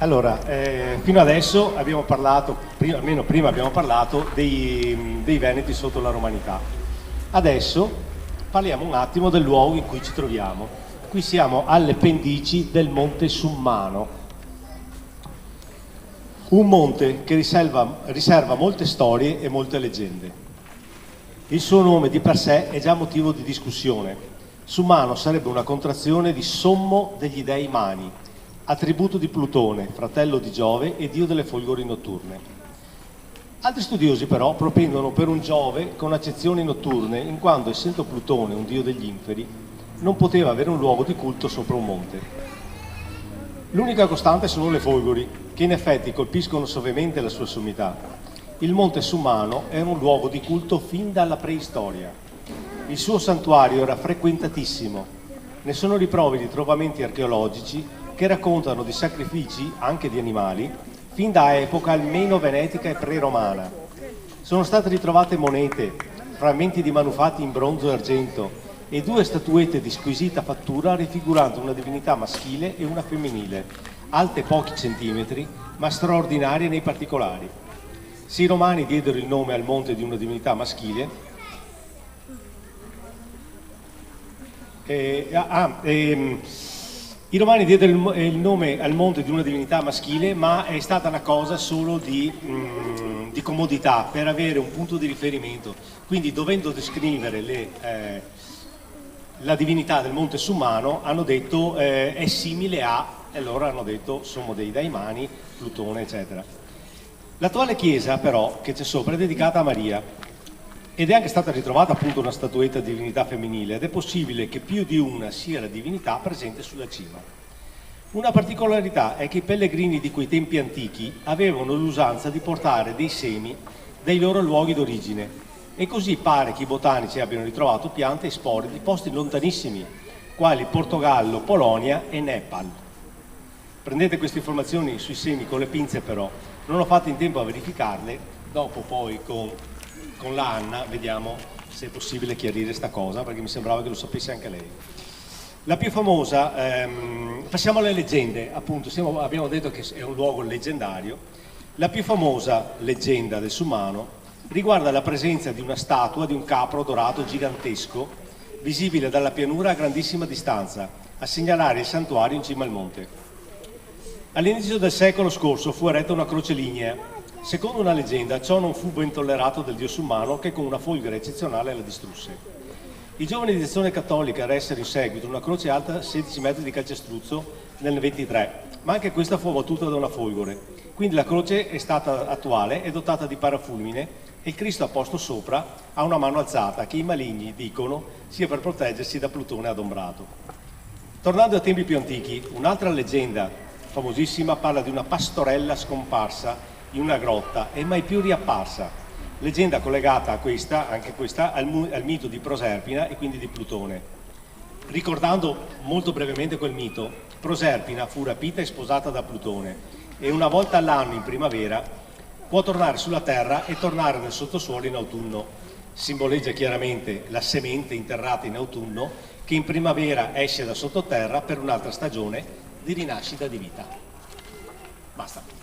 Allora, fino adesso abbiamo parlato, almeno prima abbiamo parlato dei Veneti sotto la Romanità. Adesso parliamo un attimo del luogo in cui ci troviamo. Qui siamo alle pendici del Monte Summano, un monte che riserva molte storie e molte leggende. Il suo nome di per sé è già motivo di discussione. Summano sarebbe una contrazione di sommo degli dei Mani, attributo di Plutone, fratello di Giove e dio delle folgori notturne. Altri studiosi però propendono per un Giove con accezioni notturne, in quanto essendo Plutone un dio degli inferi, non poteva avere un luogo di culto sopra un monte. L'unica costante sono le folgori, che in effetti colpiscono suavemente la sua sommità. Il monte Summano era un luogo di culto fin dalla preistoria. Il suo santuario era frequentatissimo. Ne sono riprove di trovamenti archeologici che raccontano di sacrifici, anche di animali, fin da epoca almeno venetica e pre-romana. Sono state ritrovate monete, frammenti di manufatti in bronzo e argento e 2 statuette di squisita fattura raffiguranti una divinità maschile e una femminile, alte pochi centimetri, ma straordinarie nei particolari. Se i romani diedero il nome al monte di una divinità maschile, i romani diedero il nome al monte di una divinità maschile, ma è stata una cosa solo di comodità, per avere un punto di riferimento. Quindi, dovendo descrivere la divinità del monte Summano, hanno detto è simile a, e loro hanno detto sono dei Daimani, Plutone, eccetera. L'attuale chiesa, però, che c'è sopra, è dedicata a Maria. Ed è anche stata ritrovata appunto una statuetta di divinità femminile ed è possibile che più di una sia la divinità presente sulla cima. Una particolarità è che i pellegrini di quei tempi antichi avevano l'usanza di portare dei semi dai loro luoghi d'origine e così pare che i botanici abbiano ritrovato piante e spore di posti lontanissimi, quali Portogallo, Polonia e Nepal. Prendete queste informazioni sui semi con le pinze però, non ho fatto in tempo a verificarle, dopo poi con la Anna vediamo se è possibile chiarire sta cosa, perché mi sembrava che lo sapesse anche lei. La più famosa, passiamo alle leggende, appunto, abbiamo detto che è un luogo leggendario. La più famosa leggenda del Summano riguarda la presenza di una statua di un capro dorato gigantesco, visibile dalla pianura a grandissima distanza, a segnalare il santuario in cima al monte. All'inizio del secolo scorso fu eretta una croce lignea. Secondo una leggenda, ciò non fu ben tollerato del dio Summano, che con una folgore eccezionale la distrusse. I giovani di azione cattolica eressero in seguito una croce alta 16 metri di calcestruzzo nel 23, ma anche questa fu abbattuta da una folgore. Quindi la croce è stata attuale, è dotata di parafulmine e il Cristo apposto sopra ha una mano alzata, che i maligni dicono sia per proteggersi da Plutone adombrato. Tornando a tempi più antichi, un'altra leggenda famosissima parla di una pastorella scomparsa in una grotta e mai più riapparsa, leggenda collegata a questa, anche questa, al mito di Proserpina e quindi di Plutone. Ricordando molto brevemente quel mito, Proserpina fu rapita e sposata da Plutone e una volta all'anno in primavera può tornare sulla terra e tornare nel sottosuolo in autunno. Simboleggia chiaramente la semente interrata in autunno che in primavera esce da sottoterra per un'altra stagione di rinascita di vita. Basta.